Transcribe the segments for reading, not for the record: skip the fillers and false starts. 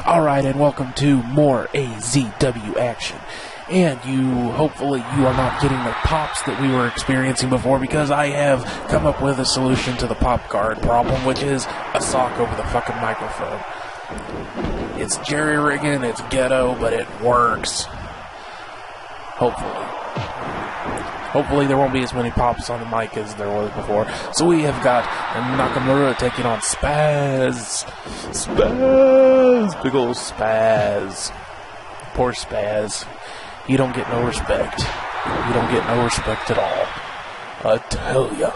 Alright, and welcome to more AZW action. And hopefully you are not getting the pops that we were experiencing before, because I have come up with a solution to the pop guard problem, which is a sock over the fucking microphone. It's jerry-rigging, it's ghetto, but it works. Hopefully there won't be as many pops on the mic as there was before. So we have got Nakamura taking on SPazz. SPazz! Big ol' SPazz. Poor SPazz. You don't get no respect. You don't get no respect at all. I tell ya.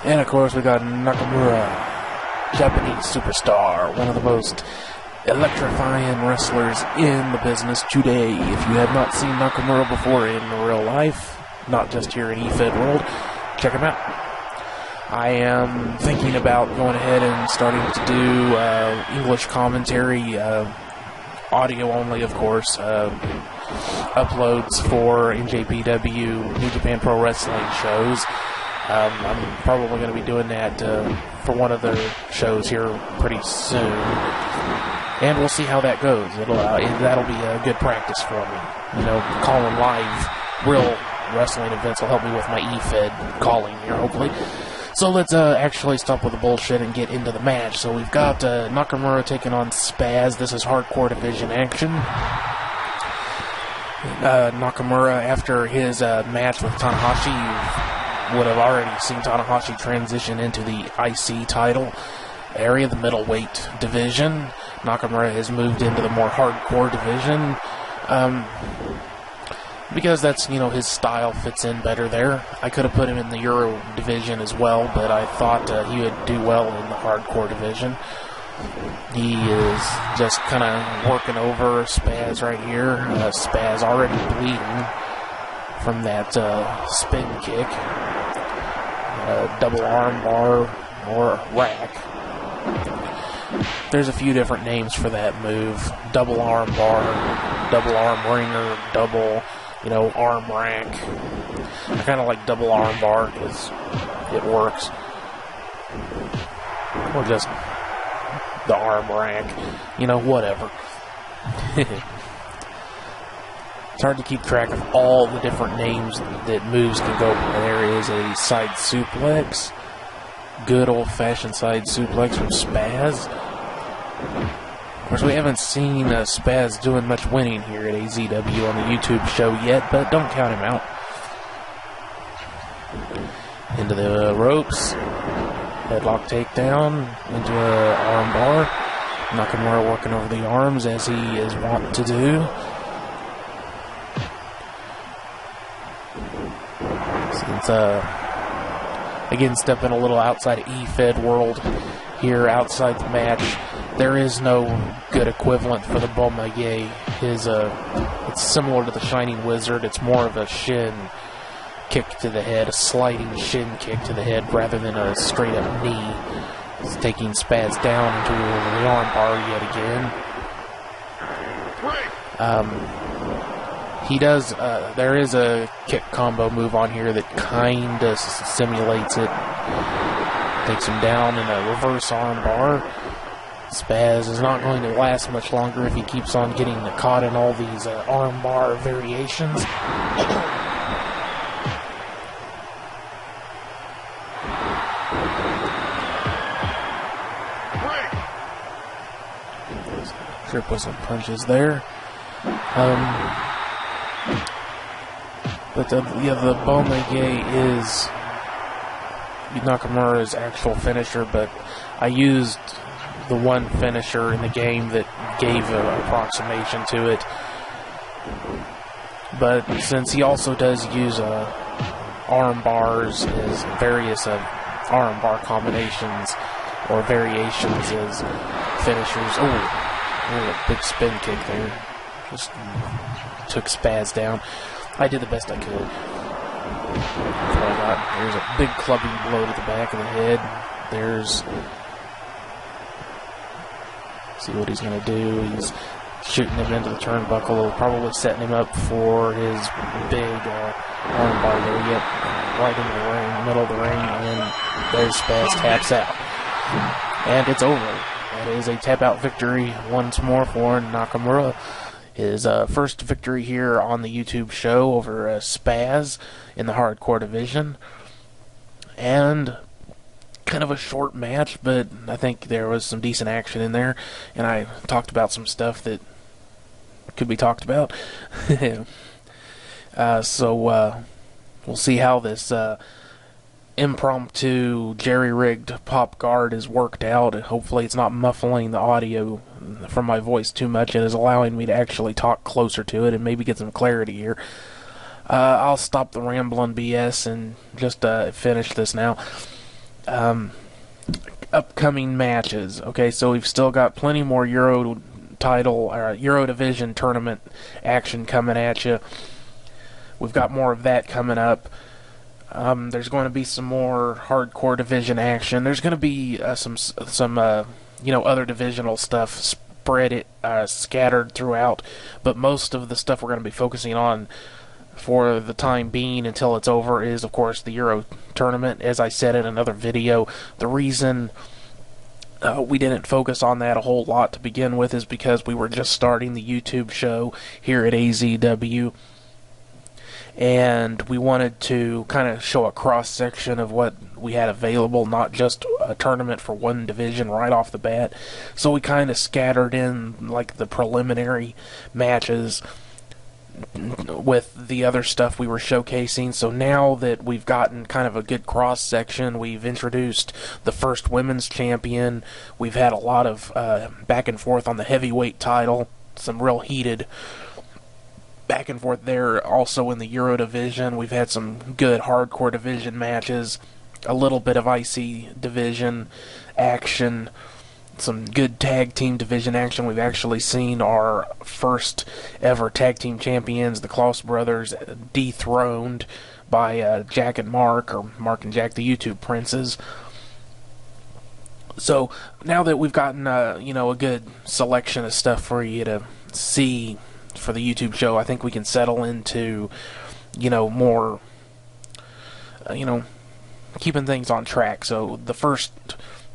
And of course we got Nakamura, Japanese superstar, one of the most electrifying wrestlers in the business today. If you have not seen Nakamura before in real life, not just here in eFed World, check him out. I am thinking about going ahead and starting to do English commentary, audio only, of course, uploads for NJPW, New Japan Pro Wrestling shows. I'm probably going to be doing that for one of the shows here pretty soon. And we'll see how that goes. That'll be a good practice for me. You know, calling live real wrestling events will help me with my eFed calling here, hopefully. So let's actually stop with the bullshit and get into the match. So we've got Nakamura taking on SPazz. This is hardcore division action. Nakamura, after his match with Tanahashi, you would have already seen Tanahashi transition into the IC title area, the middleweight division. Nakamura has moved into the more hardcore division because that's, you know, his style fits in better there. I could have put him in the Euro division as well, but I thought he would do well in the hardcore division. He is just kind of working over SPazz right here. SPazz already bleeding from that spin kick, double arm bar or rack. There's a few different names for that move. Double arm bar, double arm ringer, double, arm rack. I kind of like double arm bar because it works. Or just the arm rack. Whatever. It's hard to keep track of all the different names that moves can go by. There is a side suplex. Good old-fashioned side suplex from SPazz. Of course, we haven't seen SPazz doing much winning here at AZW on the YouTube show yet, but don't count him out. Into the ropes. Headlock takedown. Into an arm bar. Nakamura working over the arms as he is wont to do. Since, again, stepping a little outside of eFed World here outside the match. There is no good equivalent for the Bomaye. It's similar to the Shining Wizard. It's more of a shin kick to the head, a sliding shin kick to the head rather than a straight up knee. It's taking SPazz down into the arm bar yet again. He does, there is a kick combo move on here that kind of simulates it. Takes him down in a reverse arm bar. SPazz is not going to last much longer if he keeps on getting caught in all these arm bar variations. Trip with some punches there. But the Bomaye Nakamura's actual finisher, but I used the one finisher in the game that gave an approximation to it. But since he also does use arm bars as various arm bar combinations or variations as finishers. Oh, a big spin kick there. Just took SPazz down. I did the best I could. That's what I got. There's a big clubbing blow to the back of the head. See what he's going to do. He's shooting him into the turnbuckle, probably setting him up for his big armbar there. Yep, right into the ring, middle of the ring, and there's SPazz taps out. And it's over. That is a tap-out victory once more for Nakamura. His first victory here on the YouTube show over SPazz in the hardcore division. And kind of a short match, but I think there was some decent action in there. And I talked about some stuff that could be talked about. So we'll see how this impromptu jerry-rigged pop guard is worked out. Hopefully it's not muffling the audio from my voice too much and is allowing me to actually talk closer to it and maybe get some clarity here. I'll stop the rambling BS and just finish this now. Upcoming matches. Okay, so we've still got plenty more Euro Division tournament action coming at you. We've got more of that coming up. There's going to be some more hardcore division action. There's going to be some other divisional stuff scattered throughout, but most of the stuff we're going to be focusing on for the time being until it's over is, of course, the Euro tournament. As I said in another video, the reason we didn't focus on that a whole lot to begin with is because we were just starting the YouTube show here at AZW. And we wanted to kind of show a cross-section of what we had available, not just a tournament for one division right off the bat. So we kind of scattered in like the preliminary matches with the other stuff we were showcasing. So now that we've gotten kind of a good cross-section, we've introduced the first women's champion. We've had a lot of back and forth on the heavyweight title, some real heated back and forth there. Also in the Euro division, we've had some good hardcore division matches, a little bit of IC division action, some good tag team division action. We've actually seen our first ever tag team champions, the Klaus brothers, dethroned by Jack and Mark, or Mark and Jack, the YouTube princes. So now that we've gotten a good selection of stuff for you to see for the YouTube show, I think we can settle into, more, keeping things on track. So the first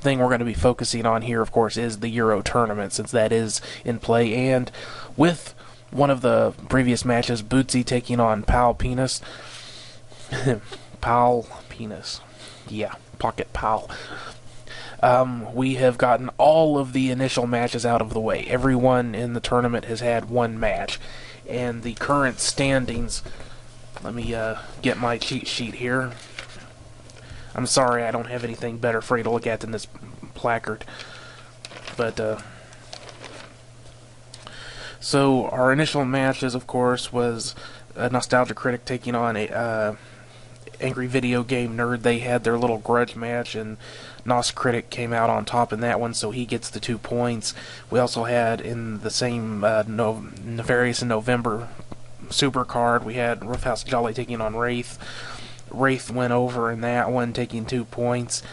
thing we're going to be focusing on here, of course, is the Euro tournament, since that is in play. And with one of the previous matches, Bootsy taking on Pal Penis. Pal Penis. Yeah, Pocket Pal. We have gotten all of the initial matches out of the way. Everyone in the tournament has had one match. And the current standings, let me get my cheat sheet here. I'm sorry, I don't have anything better for you to look at than this placard. But, so our initial matches, of course, was a Nostalgia Critic taking on a Angry Video Game Nerd. They had their little grudge match, and Nos Critic came out on top in that one, so he gets the 2 points. We also had in the same Nefarious in November super card, we had Roughhouse Jolly taking on Wraith. Wraith went over in that one, taking 2 points.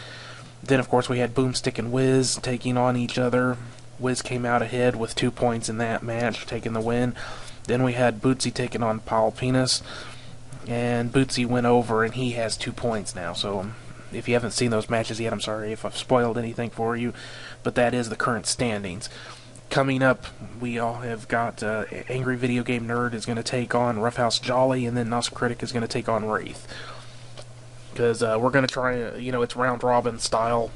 Then, of course, we had Boomstick and Wiz taking on each other. Wiz came out ahead with 2 points in that match, taking the win. Then we had Bootsy taking on Paul Penis. And Bootsy went over, and he has 2 points now. So if you haven't seen those matches yet, I'm sorry if I've spoiled anything for you. But that is the current standings. Coming up, we all have got Angry Video Game Nerd is going to take on Roughhouse Jolly, and then Nos Critic is going to take on Wraith. Because we're going to try, it's round robin style.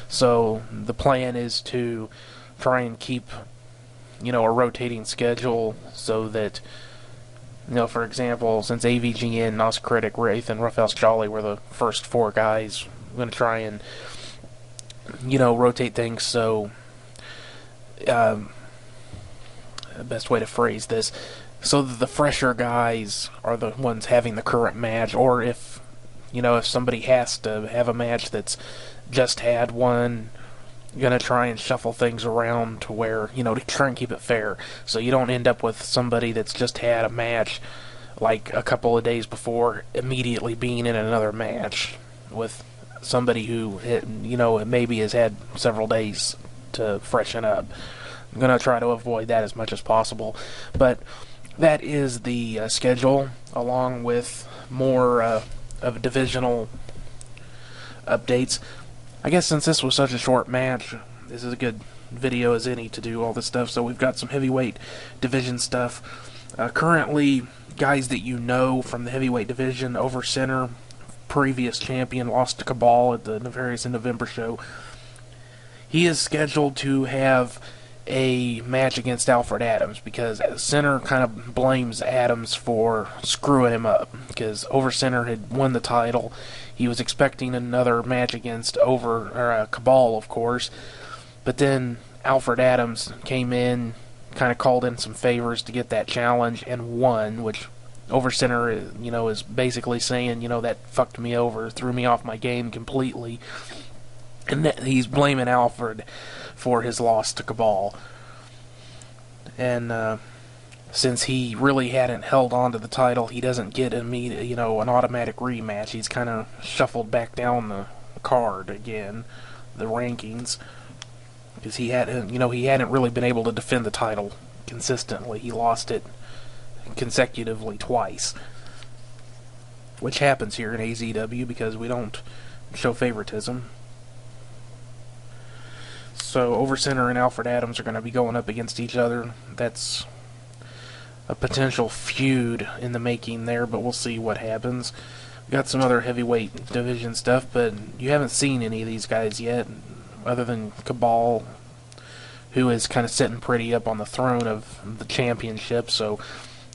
So the plan is to try and keep, a rotating schedule so that, for example, since AVGN, Nos Critic, Wraith, and Roughhouse Jolly were the first 4 guys, going to try and, rotate things so, best way to phrase this, so that the fresher guys are the ones having the current match, or if somebody has to have a match that's just had one, you're going to try and shuffle things around to where, to try and keep it fair, so you don't end up with somebody that's just had a match like a couple of days before immediately being in another match with somebody who, maybe has had several days to freshen up. I'm going to try to avoid that as much as possible. But that is the schedule, along with more of divisional updates. I guess since this was such a short match, this is a good video as any to do all this stuff. So we've got some heavyweight division stuff. Currently, guys that from the heavyweight division, Over Center, previous champion, lost to Cabal at the Nefarious in November show. He is scheduled to have a match against Alfred Adams, because Center kind of blames Adams for screwing him up, because Over Center had won the title. He was expecting another match against Cabal, of course, but then Alfred Adams came in, kind of called in some favors to get that challenge and won, which Over Center, is basically saying, that fucked me over, threw me off my game completely, and he's blaming Alfred for his loss to Cabal. And since he really hadn't held on to the title, he doesn't get an automatic rematch. He's kind of shuffled back down the card again, the rankings, because he hadn't really been able to defend the title consistently. He lost it consecutively twice, which happens here in AZW because we don't show favoritism. So Over Center and Alfred Adams are going to be going up against each other. That's a potential feud in the making there, but we'll see what happens. We got some other heavyweight division stuff, but you haven't seen any of these guys yet, other than Cabal, who is kind of sitting pretty up on the throne of the championship. So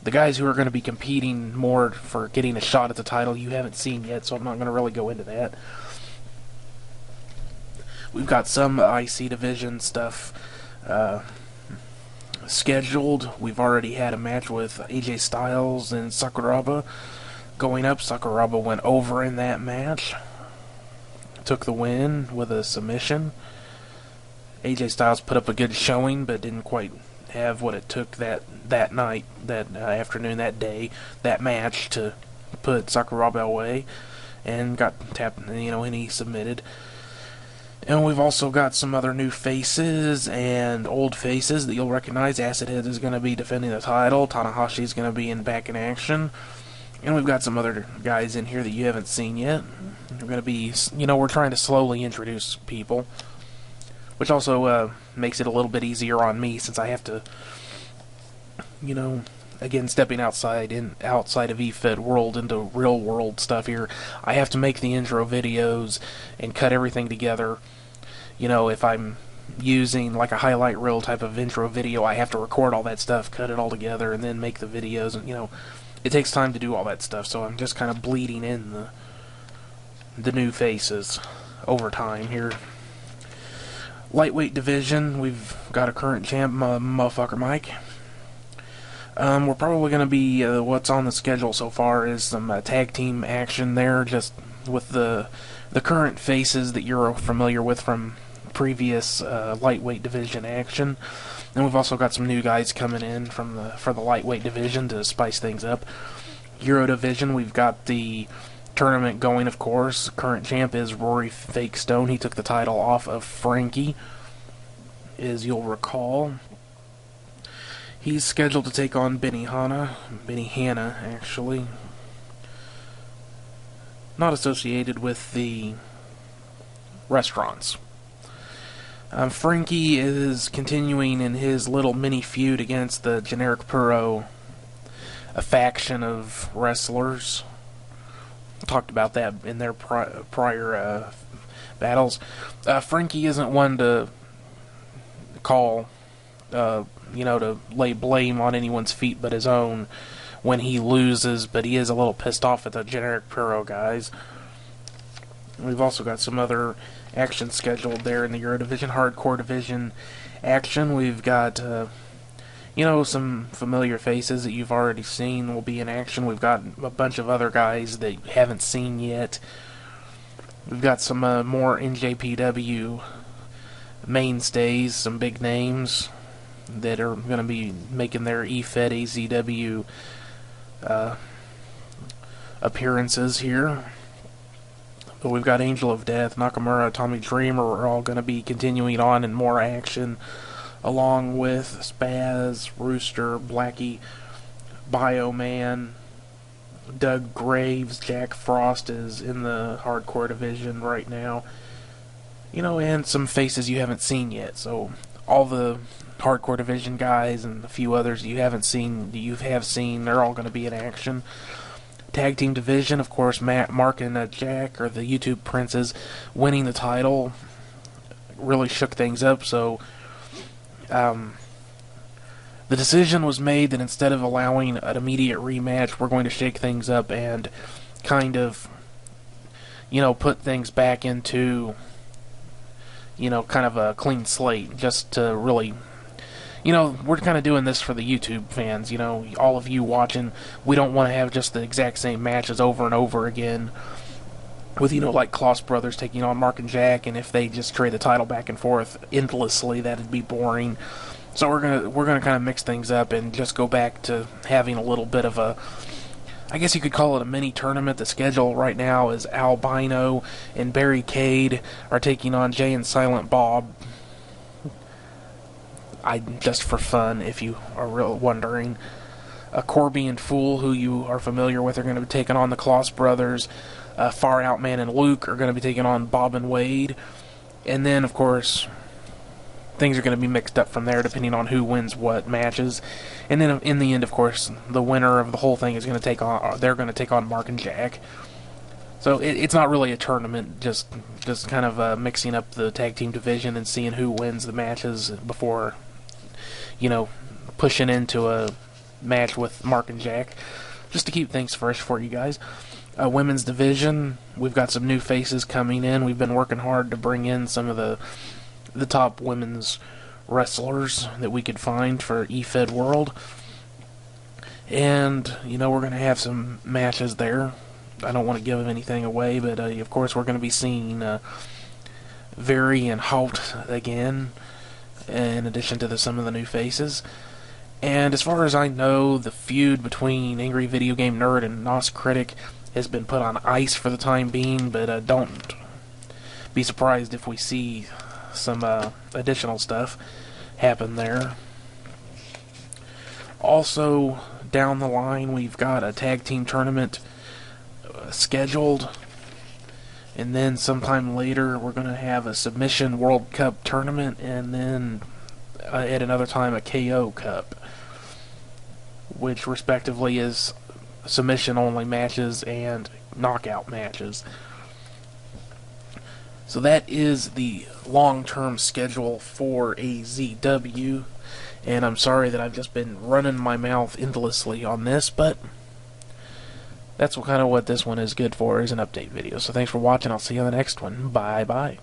the guys who are going to be competing more for getting a shot at the title you haven't seen yet, so I'm not going to really go into that. We've got some IC division stuff scheduled. We've already had a match with AJ Styles and Sakuraba going up. Sakuraba went over in that match, took the win with a submission. AJ Styles put up a good showing, but didn't quite have what it took that night, that afternoon, that day, that match to put Sakuraba away, and got tapped, and he submitted. And we've also got some other new faces and old faces that you'll recognize. Acid Head is going to be defending the title. Tanahashi is going to be back in action. And we've got some other guys in here that you haven't seen yet. We're going to be, we're trying to slowly introduce people, which also makes it a little bit easier on me, since I have to, again, stepping outside of EFET world into real world stuff here. I have to make the intro videos and cut everything together. If I'm using like a highlight reel type of intro video, I have to record all that stuff, cut it all together, and then make the videos. And it takes time to do all that stuff. So I'm just kind of bleeding in the new faces over time here. Lightweight division, we've got a current champ, Motherfucker Mike. We're probably going to be, what's on the schedule so far is some tag team action there, just with the current faces that you're familiar with from previous lightweight division action. And we've also got some new guys coming in for the lightweight division to spice things up. Euro division, we've got the tournament going, of course. Current champ is Rory Fake Stone. He took the title off of Frankie, as you'll recall. He's scheduled to take on Benny Hanna, actually. Not associated with the restaurants. Frankie is continuing in his little mini feud against the Generic Puro, a faction of wrestlers. Talked about that in their prior battles. Frankie isn't one to call, to lay blame on anyone's feet but his own when he loses, but he is a little pissed off at the Generic Puro guys. We've also got some other action scheduled there in the Eurodivision, Hardcore Division action. We've got, some familiar faces that you've already seen will be in action. We've got a bunch of other guys that you haven't seen yet. We've got some more NJPW mainstays, some big names that are going to be making their EFED AZW appearances here. But we've got Angel of Death, Nakamura, Tommy Dreamer are all going to be continuing on in more action, along with SPazz, Rooster, Blackie, Bioman, Doug Graves, Jack Frost is in the Hardcore Division right now. And some faces you haven't seen yet. So all the Hardcore Division guys and a few others you have seen, they're all going to be in action. Tag Team Division, of course, Mark and Jack, or the YouTube Princes, winning the title really shook things up. So the decision was made that instead of allowing an immediate rematch, we're going to shake things up and kind of, put things back into, kind of a clean slate, just to really... we're kind of doing this for the YouTube fans, all of you watching. We don't want to have just the exact same matches over and over again with, like Kloss Brothers taking on Mark and Jack, and if they just trade the title back and forth endlessly, that'd be boring. So we're gonna kind of mix things up and just go back to having a little bit of a, I guess you could call it a mini tournament. The schedule right now is Albino and Barry Cade are taking on Jay and Silent Bob. Just for fun, if you are wondering. Corby and Fool, who you are familiar with, are going to be taking on the Kloss Brothers. Far Out Man and Luke are going to be taking on Bob and Wade. And then, of course, things are going to be mixed up from there, depending on who wins what matches. And then, in the end, of course, the winner of the whole thing is going to take on Mark and Jack. So it's not really a tournament, just kind of mixing up the tag team division and seeing who wins the matches before, pushing into a match with Mark and Jack, just to keep things fresh for you guys. Women's division, we've got some new faces coming in. We've been working hard to bring in some of the top women's wrestlers that we could find for EFED World. And, we're going to have some matches there. I don't want to give anything away, but of course we're going to be seeing Very and Halt again, in addition to some of the new faces. And as far as I know, the feud between Angry Video Game Nerd and Nos Critic has been put on ice for the time being, but don't be surprised if we see some additional stuff happen there. Also, down the line, we've got a tag team tournament scheduled, and then sometime later we're going to have a Submission World Cup tournament, and then at another time a KO Cup, which respectively is submission only matches and knockout matches. So that is the long-term schedule for AZW, and I'm sorry that I've just been running my mouth endlessly on this, but that's kind of what this one is good for, is an update video. So thanks for watching. I'll see you on the next one. Bye-bye.